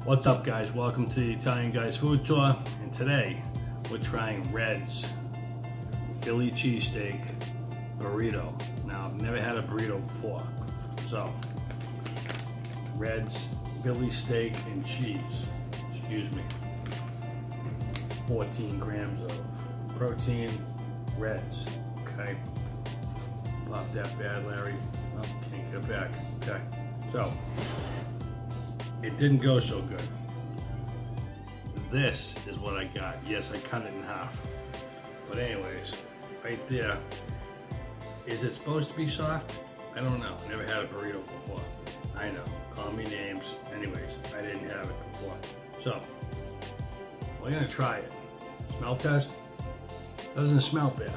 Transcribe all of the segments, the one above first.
What's up, guys? Welcome to the Italian Guys Food Tour, and today we're trying Red's Philly cheesesteak burrito. Now, I've never had a burrito before, so Red's Philly steak and cheese, excuse me, 14 grams of protein, Red's, okay? Pop that bad, Larry. Oh, can't get it back, okay? So, it didn't go so good. This is what I got. Yes, I cut it in half. But anyways, right there. Is it supposed to be soft? I don't know. I never had a burrito before. I know. Call me names. Anyways, I didn't have it before. So, we're gonna try it. Smell test. Doesn't smell bad.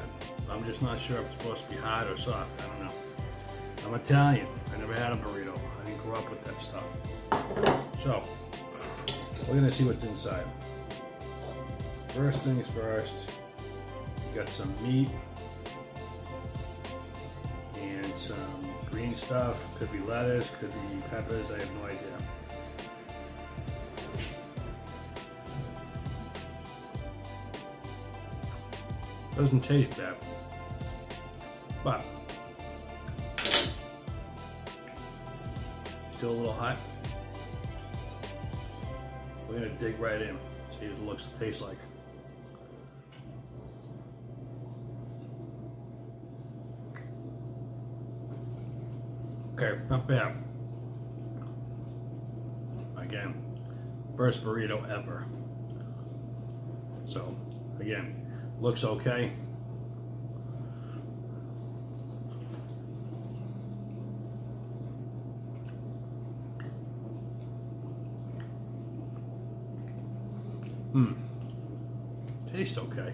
I'm just not sure if it's supposed to be hard or soft. I don't know. I'm Italian. I never had a burrito. I didn't grow up with that stuff. So, we're gonna see what's inside. First things first, we got some meat and some green stuff. Could be lettuce, could be peppers, I have no idea. Doesn't taste bad, but still a little hot. We're gonna dig right in, see what it looks and tastes like. Okay, not bad. Again, first burrito ever. So, again, looks okay. Tastes okay.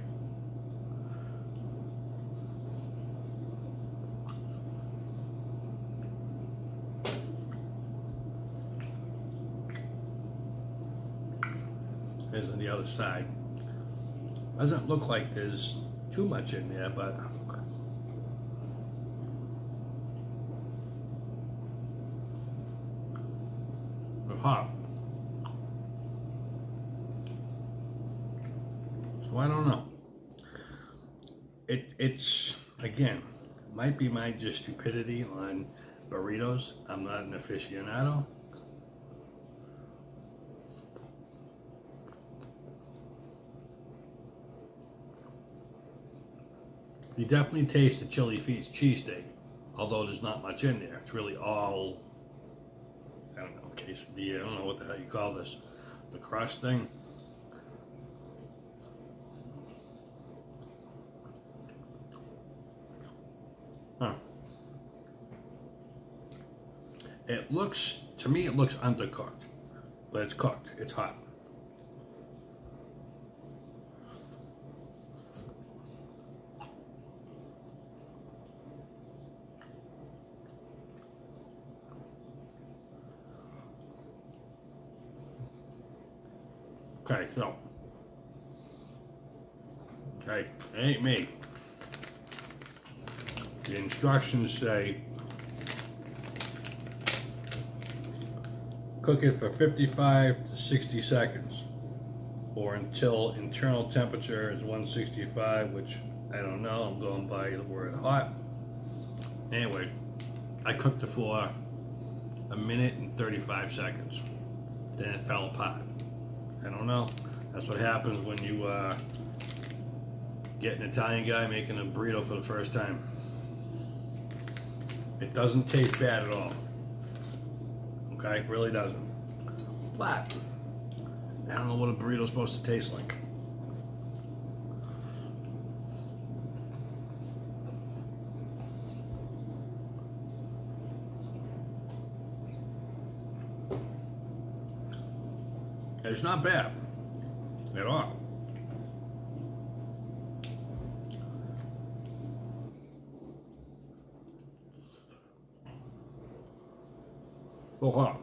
Here's on the other side. Doesn't look like there's too much in there, but they're hot. So I don't know. It's again, might be my just stupidity on burritos. I'm not an aficionado. You definitely taste the chili cheesesteak, although there's not much in there. It's really all, I don't know, quesadilla, I don't know what the hell you call this. The crust thing. Huh. It looks, to me it looks undercooked, but it's cooked, it's hot. Okay, so, okay, it ain't me. The instructions say cook it for 55 to 60 seconds or until internal temperature is 165, which I don't know, I'm going by the word hot. Anyway, I cooked it for a minute and 35 seconds. Then it fell apart. I don't know. That's what happens when you get an Italian guy making a burrito for the first time. It doesn't taste bad at all. Okay, it really doesn't. But I don't know what a burrito's supposed to taste like. It's not bad at all. So hot.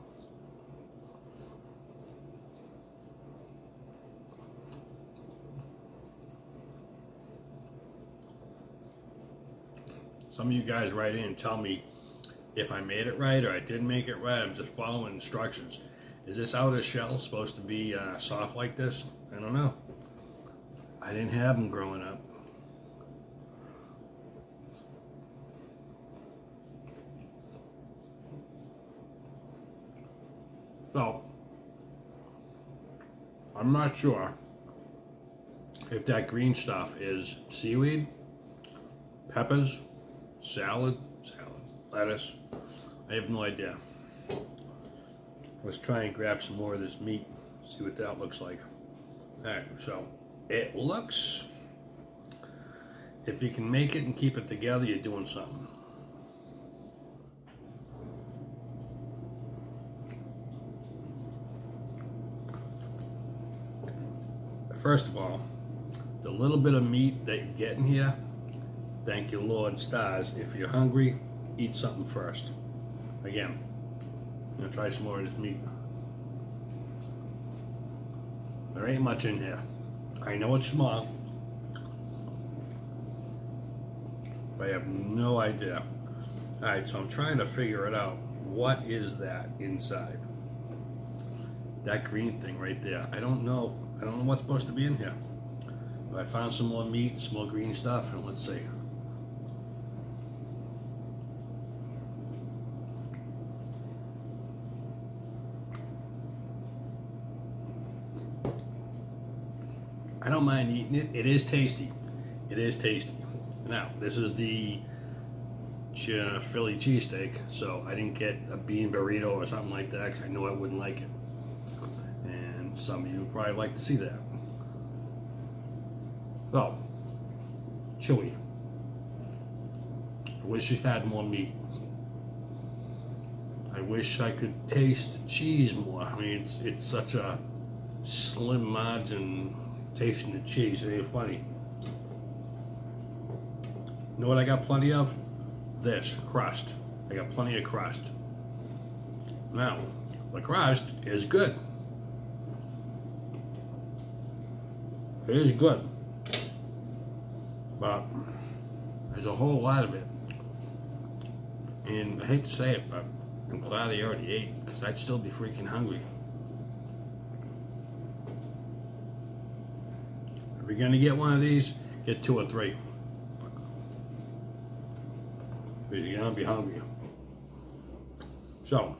Some of you guys write in and tell me if I made it right or I didn't make it right. I'm just following instructions. Is this outer shell supposed to be soft like this? I don't know. I didn't have them growing up. So, I'm not sure if that green stuff is seaweed, peppers, salad, lettuce. I have no idea. Let's try and grab some more of this meat, see what that looks like. Alright, so it looks, if you can make it and keep it together, you're doing something. First of all, the little bit of meat that you get in here, thank you Lord stars. If you're hungry, eat something first. Again, I'm gonna try some more of this meat. There ain't much in here. I know it's small, but I have no idea. Alright, so I'm trying to figure it out. What is that inside? That green thing right there. I don't know what's supposed to be in here. But I found some more meat, some more green stuff, and let's see. I don't mind eating it. It is tasty. It is tasty. Now, this is the Philly cheesesteak, so I didn't get a bean burrito or something like that because I know I wouldn't like it. And some of you would probably like to see that. So, chewy. I wish it had more meat. I wish I could taste the cheese more. I mean, it's such a slim margin tasting the cheese. It ain't funny. You know what I got plenty of? This, crust. I got plenty of crust. Now, the crust is good. It is good. But there's a whole lot of it. And I hate to say it, but I'm glad I already ate, because I'd still be freaking hungry. If you're gonna get one of these, get 2 or 3. Because you're gonna be hungry. So,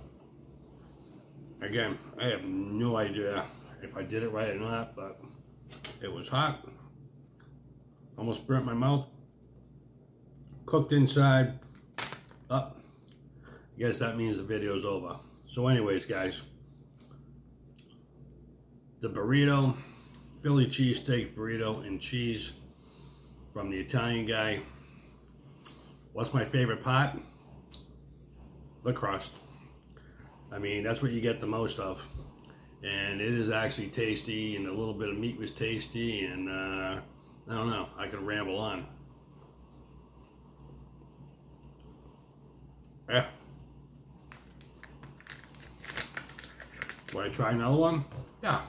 again, I have no idea if I did it right or not, but it was hot. Almost burnt my mouth. Cooked inside. Up. I guess that means the video's over. So anyways, guys, the burrito, Philly cheesesteak burrito and cheese from the Italian guy. What's my favorite part? The crust. I mean, that's what you get the most of. And it is actually tasty, and a little bit of meat was tasty, and I don't know, I could ramble on. Yeah. Want to try another one? Yeah.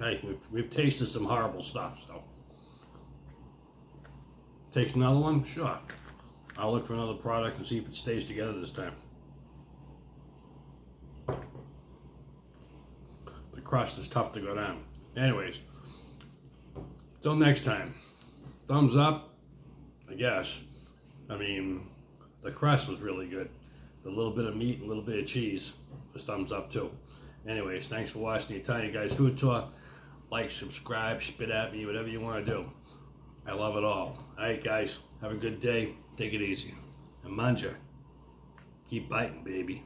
Hey, we've tasted some horrible stuff, so. Takes another one? Sure. I'll look for another product and see if it stays together this time. The crust is tough to go down. Anyways, till next time. Thumbs up, I guess. I mean, the crust was really good. The little bit of meat and a little bit of cheese was thumbs up too. Anyways, thanks for watching the Italian Guy's Food Tour. Like, subscribe, spit at me, whatever you want to do. I love it all. Alright guys, have a good day. Take it easy. And manja. Keep biting, baby.